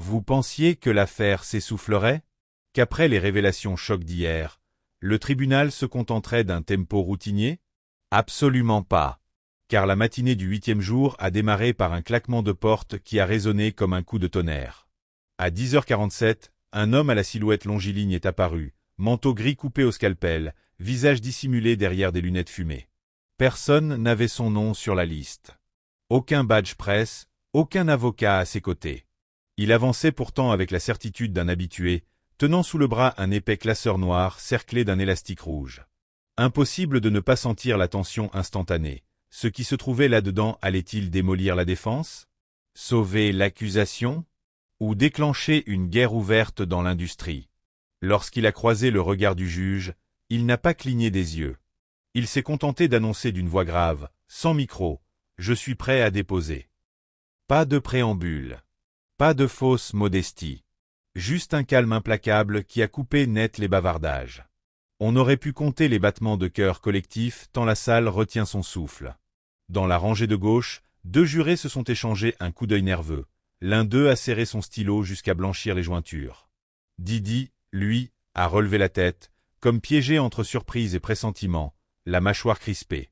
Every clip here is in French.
Vous pensiez que l'affaire s'essoufflerait? Qu'après les révélations chocs d'hier, le tribunal se contenterait d'un tempo routinier? Absolument pas. Car la matinée du 8e jour a démarré par un claquement de porte qui a résonné comme un coup de tonnerre. À 10h47, un homme à la silhouette longiligne est apparu, manteau gris coupé au scalpel, visage dissimulé derrière des lunettes fumées. Personne n'avait son nom sur la liste. Aucun badge presse, aucun avocat à ses côtés. Il avançait pourtant avec la certitude d'un habitué, tenant sous le bras un épais classeur noir cerclé d'un élastique rouge. Impossible de ne pas sentir la tension instantanée. Ce qui se trouvait là-dedans allait-il démolir la défense? Sauver l'accusation? Ou déclencher une guerre ouverte dans l'industrie? Lorsqu'il a croisé le regard du juge, il n'a pas cligné des yeux. Il s'est contenté d'annoncer d'une voix grave, sans micro, « Je suis prêt à déposer ». Pas de préambule. Pas de fausse modestie. Juste un calme implacable qui a coupé net les bavardages. On aurait pu compter les battements de cœur collectifs tant la salle retient son souffle. Dans la rangée de gauche, 2 jurés se sont échangés un coup d'œil nerveux. L'un d'eux a serré son stylo jusqu'à blanchir les jointures. Didi, lui, a relevé la tête, comme piégé entre surprise et pressentiment, la mâchoire crispée.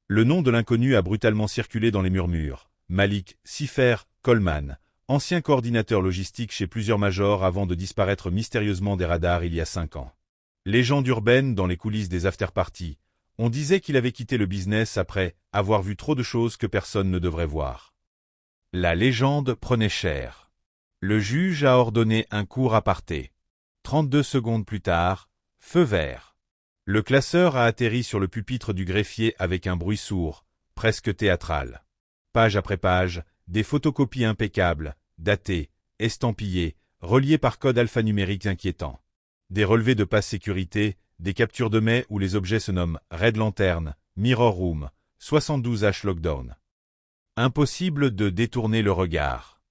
Le nom de l'inconnu a brutalement circulé dans les murmures. Malik Sifer Coleman, ancien coordinateur logistique chez plusieurs majors avant de disparaître mystérieusement des radars il y a 5 ans. Légende urbaine dans les coulisses des after-parties, on disait qu'il avait quitté le business après avoir vu trop de choses que personne ne devrait voir. La légende prenait cher. Le juge a ordonné un court aparté. 32 secondes plus tard, feu vert. Le classeur a atterri sur le pupitre du greffier avec un bruit sourd, presque théâtral. Page après page, des photocopies impeccables, datées, estampillées, reliées par code alphanumérique inquiétant. Des relevés de passe sécurité, des captures de mai où les objets se nomment Red Lantern, Mirror Room, 72H Lockdown. Impossible de détourner le regard.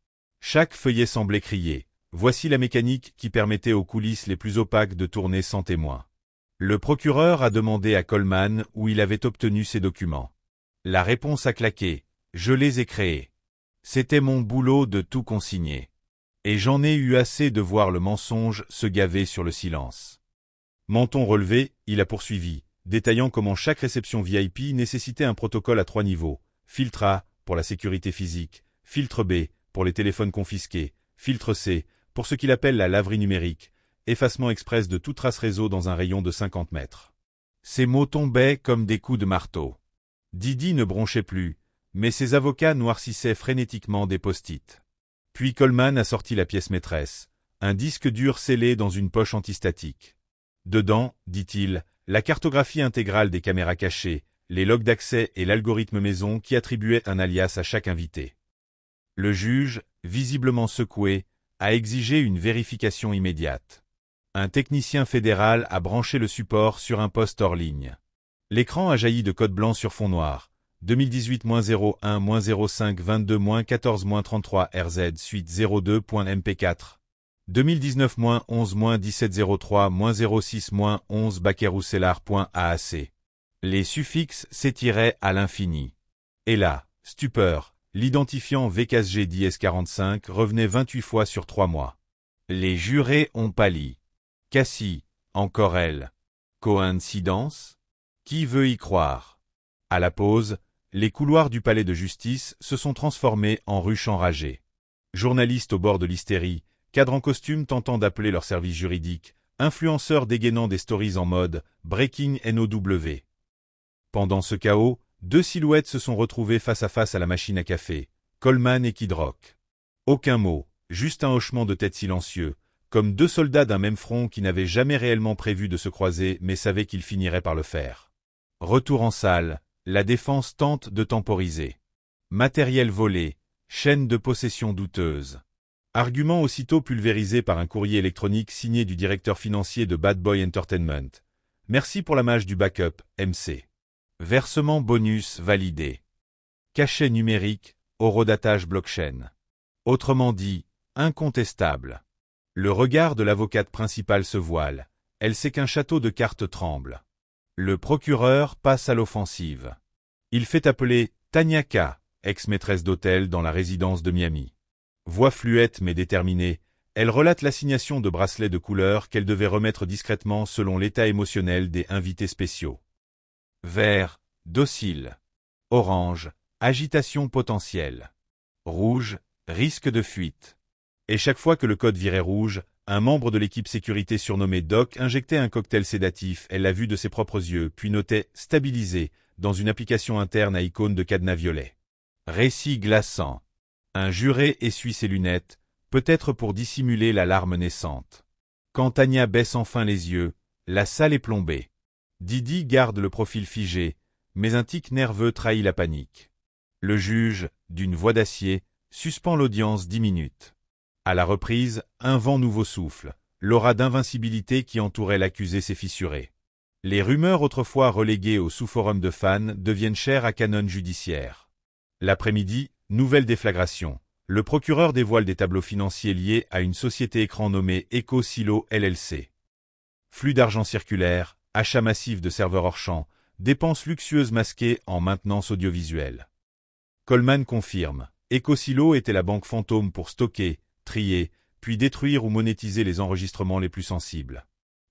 Chaque feuillet semblait crier. Voici la mécanique qui permettait aux coulisses les plus opaques de tourner sans témoin. Le procureur a demandé à Coleman où il avait obtenu ces documents. La réponse a claqué. Je les ai créés. C'était mon boulot de tout consigner. Et j'en ai eu assez de voir le mensonge se gaver sur le silence. Menton relevé, il a poursuivi, détaillant comment chaque réception VIP nécessitait un protocole à 3 niveaux. Filtre A, pour la sécurité physique, filtre B, pour les téléphones confisqués, filtre C, pour ce qu'il appelle la laverie numérique, effacement express de toute trace réseau dans un rayon de 50 mètres. Ces mots tombaient comme des coups de marteau. Didi ne bronchait plus, mais ses avocats noircissaient frénétiquement des post-it. Puis Coleman a sorti la pièce maîtresse, un disque dur scellé dans une poche antistatique. Dedans, dit-il, la cartographie intégrale des caméras cachées, les logs d'accès et l'algorithme maison qui attribuait un alias à chaque invité. Le juge, visiblement secoué, a exigé une vérification immédiate. Un technicien fédéral a branché le support sur un poste hors ligne. L'écran a jailli de code blanc sur fond noir. 2018-01-05-22-14-33 RZ suite 02.mp4. 2019-11-1703-06-11 Bakerousellar.aac. Les suffixes s'étiraient à l'infini. Et là, stupeur, l'identifiant VKSG 1045 revenait 28 fois sur 3 mois. Les jurés ont pâli. Cassie, encore elle. Coïncidence? Qui veut y croire? À la pause, les couloirs du palais de justice se sont transformés en ruches enragées. Journalistes au bord de l'hystérie, cadres en costume tentant d'appeler leur service juridique, influenceurs dégainant des stories en mode « Breaking NOW ». Pendant ce chaos, 2 silhouettes se sont retrouvées face à face à la machine à café, Coleman et Kid Rock. Aucun mot, juste un hochement de tête silencieux, comme 2 soldats d'un même front qui n'avaient jamais réellement prévu de se croiser mais savaient qu'ils finiraient par le faire. Retour en salle, la défense tente de temporiser. Matériel volé, chaîne de possession douteuse. Argument aussitôt pulvérisé par un courrier électronique signé du directeur financier de Bad Boy Entertainment. Merci pour la mage du backup, MC. Versement bonus validé. Cachet numérique, horodatage blockchain. Autrement dit, incontestable. Le regard de l'avocate principale se voile. Elle sait qu'un château de cartes tremble. Le procureur passe à l'offensive. Il fait appeler Tanya K, ex-maîtresse d'hôtel dans la résidence de Miami. Voix fluette mais déterminée, Elle relate l'assignation de bracelets de couleur qu'elle devait remettre discrètement selon l'état émotionnel des invités spéciaux. Vert, docile. Orange, agitation potentielle. Rouge, risque de fuite. Et chaque fois que le code virait rouge, un membre de l'équipe sécurité surnommé Doc injectait un cocktail sédatif, elle l'a vu de ses propres yeux, puis notait « stabilisé » dans une application interne à icône de cadenas violet. Récit glaçant. Un juré essuie ses lunettes, peut-être pour dissimuler la larme naissante. Quand Tania baisse enfin les yeux, la salle est plombée. Didi garde le profil figé, mais un tic nerveux trahit la panique. Le juge, d'une voix d'acier, suspend l'audience 10 minutes. À la reprise, un vent nouveau souffle. L'aura d'invincibilité qui entourait l'accusé s'est fissurée. Les rumeurs autrefois reléguées au sous-forum de fans deviennent chères à canon judiciaire. L'après-midi, nouvelle déflagration. Le procureur dévoile des tableaux financiers liés à une société écran nommée EcoSilo LLC. Flux d'argent circulaire, achat massif de serveurs hors champ, dépenses luxueuses masquées en maintenance audiovisuelle. Coleman confirme, EcoSilo était la banque fantôme pour stocker, trier, puis détruire ou monétiser les enregistrements les plus sensibles.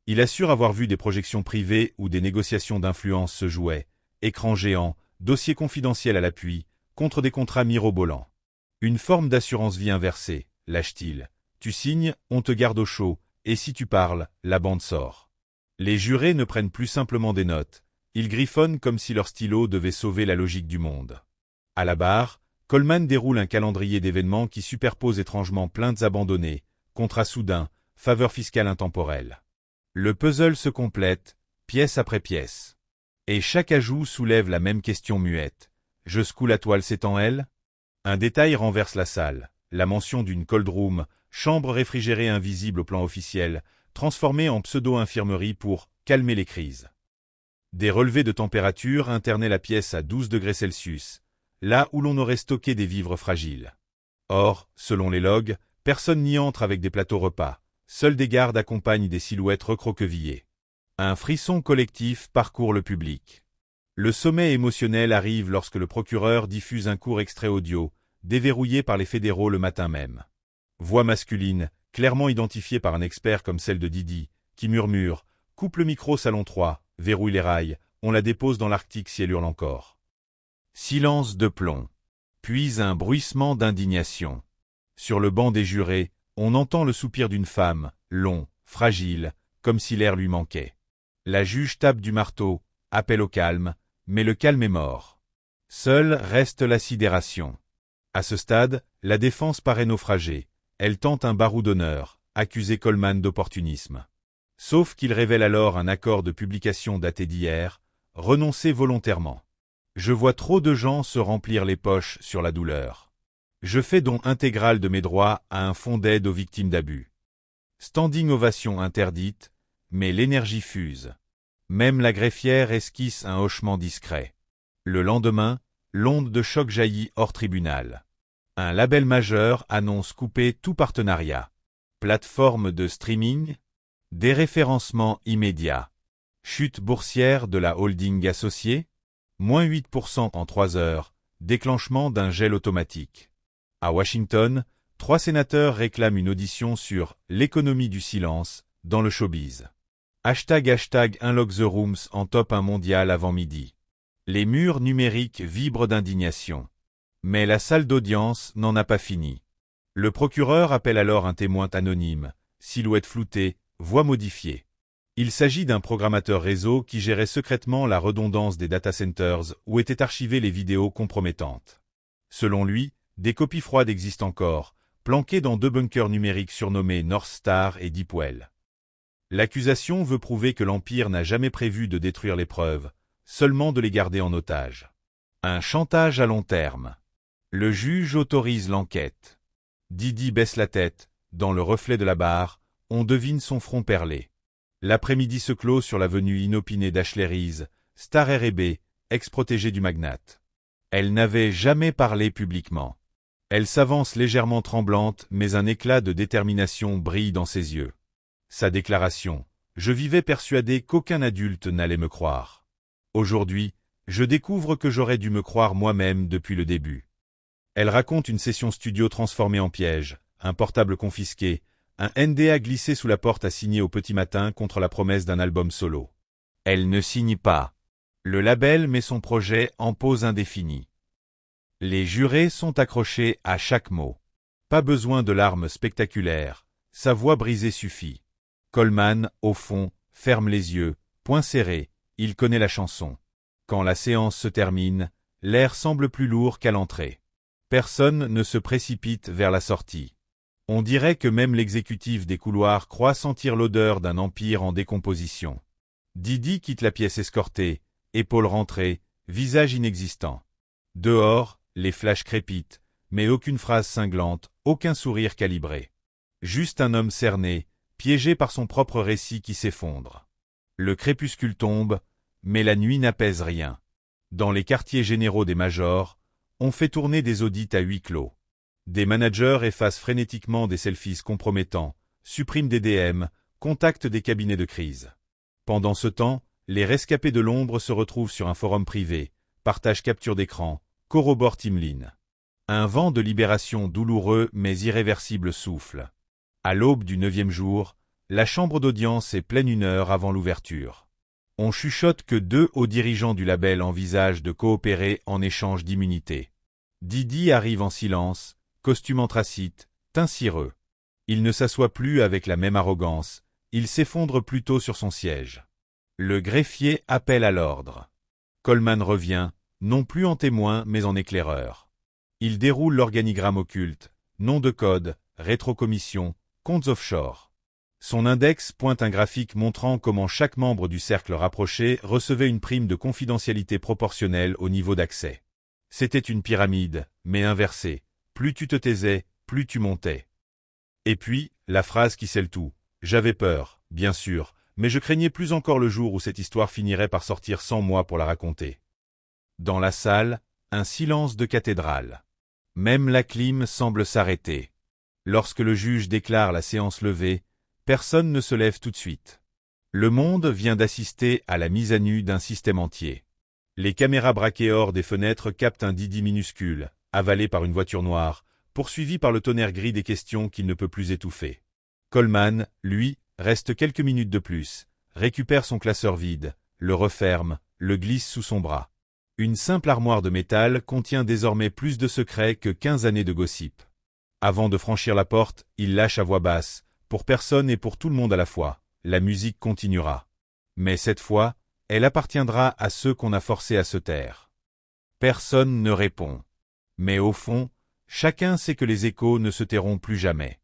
Il assure avoir vu des projections privées où des négociations d'influence se jouaient, écrans géants, dossiers confidentiels à l'appui, contre des contrats mirobolants. Une forme d'assurance vie inversée, lâche-t-il. Tu signes, on te garde au chaud, et si tu parles, la bande sort. Les jurés ne prennent plus simplement des notes, ils griffonnent comme si leur stylo devait sauver la logique du monde. À la barre, Coleman déroule un calendrier d'événements qui superpose étrangement plaintes abandonnées, contrats soudains, faveurs fiscales intemporelles. Le puzzle se complète, pièce après pièce. Et chaque ajout soulève la même question muette. Je secoue la toile, c'est en elle? Un détail renverse la salle, la mention d'une cold room, chambre réfrigérée invisible au plan officiel, transformée en pseudo-infirmerie pour calmer les crises. Des relevés de température internaient la pièce à 12 degrés Celsius, là où l'on aurait stocké des vivres fragiles. Or, selon les logs, personne n'y entre avec des plateaux repas, seuls des gardes accompagnent des silhouettes recroquevillées. Un frisson collectif parcourt le public. Le sommet émotionnel arrive lorsque le procureur diffuse un court extrait audio, déverrouillé par les fédéraux le matin même. Voix masculine, clairement identifiée par un expert comme celle de Didi, qui murmure « Coupe le micro salon 3, verrouille les rails, on la dépose dans l'Arctique si elle hurle encore ». Silence de plomb. Puis un bruissement d'indignation. Sur le banc des jurés, on entend le soupir d'une femme, long, fragile, comme si l'air lui manquait. La juge tape du marteau, appelle au calme, mais le calme est mort. Seule reste la sidération. À ce stade, la défense paraît naufragée. Elle tente un barreau d'honneur, accuser Coleman d'opportunisme. Sauf qu'il révèle alors un accord de publication daté d'hier, renoncé volontairement. Je vois trop de gens se remplir les poches sur la douleur. Je fais don intégral de mes droits à un fonds d'aide aux victimes d'abus. Standing ovation interdite, mais l'énergie fuse. Même la greffière esquisse un hochement discret. Le lendemain, l'onde de choc jaillit hors tribunal. Un label majeur annonce couper tout partenariat. Plateforme de streaming, déréférencement immédiat. Chute boursière de la holding associée, moins 8% en 3 heures, déclenchement d'un gel automatique. À Washington, 3 sénateurs réclament une audition sur « l'économie du silence » dans le showbiz. Hashtag Unlock the Rooms en top 1 mondial avant midi. Les murs numériques vibrent d'indignation. Mais la salle d'audience n'en a pas fini. Le procureur appelle alors un témoin anonyme, silhouette floutée, voix modifiée. Il s'agit d'un programmateur réseau qui gérait secrètement la redondance des data centers où étaient archivées les vidéos compromettantes. Selon lui, des copies froides existent encore, planquées dans 2 bunkers numériques surnommés North Star et Deepwell. L'accusation veut prouver que l'Empire n'a jamais prévu de détruire les preuves, seulement de les garder en otage. Un chantage à long terme. Le juge autorise l'enquête. Didi baisse la tête, dans le reflet de la barre, on devine son front perlé. L'après-midi se clôt sur la venue inopinée d'Ashley Reese, star R&B, ex-protégée du magnate. Elle n'avait jamais parlé publiquement. Elle s'avance légèrement tremblante, mais un éclat de détermination brille dans ses yeux. Sa déclaration, « Je vivais persuadé qu'aucun adulte n'allait me croire. Aujourd'hui, je découvre que j'aurais dû me croire moi-même depuis le début. » Elle raconte une session studio transformée en piège, un portable confisqué, Un NDA glissé sous la porte à signer au petit matin contre la promesse d'un album solo. Elle ne signe pas. Le label met son projet en pause indéfinie. Les jurés sont accrochés à chaque mot. Pas besoin de larmes spectaculaires, sa voix brisée suffit. Coleman, au fond, ferme les yeux, poing serré, il connaît la chanson. Quand la séance se termine, l'air semble plus lourd qu'à l'entrée. Personne ne se précipite vers la sortie. On dirait que même l'exécutif des couloirs croit sentir l'odeur d'un empire en décomposition. Didi quitte la pièce escortée, épaules rentrées, visage inexistant. Dehors, les flashs crépitent, mais aucune phrase cinglante, aucun sourire calibré. Juste un homme cerné, piégé par son propre récit qui s'effondre. Le crépuscule tombe, mais la nuit n'apaise rien. Dans les quartiers généraux des majors, on fait tourner des audits à huis clos. Des managers effacent frénétiquement des selfies compromettants, suppriment des DM, contactent des cabinets de crise. Pendant ce temps, les rescapés de l'ombre se retrouvent sur un forum privé, partagent capture d'écran, corroborent timeline. Un vent de libération douloureux mais irréversible souffle. À l'aube du 9e jour, la chambre d'audience est pleine 1 heure avant l'ouverture. On chuchote que 2 hauts dirigeants du label envisagent de coopérer en échange d'immunité. Didi arrive en silence, costume anthracite, teint cireux. Il ne s'assoit plus avec la même arrogance, il s'effondre plutôt sur son siège. Le greffier appelle à l'ordre. Coleman revient, non plus en témoin mais en éclaireur. Il déroule l'organigramme occulte, nom de code, rétrocommission, comptes offshore. Son index pointe un graphique montrant comment chaque membre du cercle rapproché recevait une prime de confidentialité proportionnelle au niveau d'accès. C'était une pyramide, mais inversée. Plus tu te taisais, plus tu montais. Et puis, la phrase qui scelle tout. J'avais peur, bien sûr, mais je craignais plus encore le jour où cette histoire finirait par sortir sans moi pour la raconter. Dans la salle, un silence de cathédrale. Même la clim semble s'arrêter. Lorsque le juge déclare la séance levée, personne ne se lève tout de suite. Le monde vient d'assister à la mise à nu d'un système entier. Les caméras braquées hors des fenêtres captent un Didi minuscule, avalé par une voiture noire, poursuivi par le tonnerre gris des questions qu'il ne peut plus étouffer. Coleman, lui, reste quelques minutes de plus, récupère son classeur vide, le referme, le glisse sous son bras. Une simple armoire de métal contient désormais plus de secrets que 15 années de gossip. Avant de franchir la porte, il lâche à voix basse, pour personne et pour tout le monde à la fois, la musique continuera. Mais cette fois, elle appartiendra à ceux qu'on a forcés à se taire. Personne ne répond. Mais au fond, chacun sait que les échos ne se tairont plus jamais.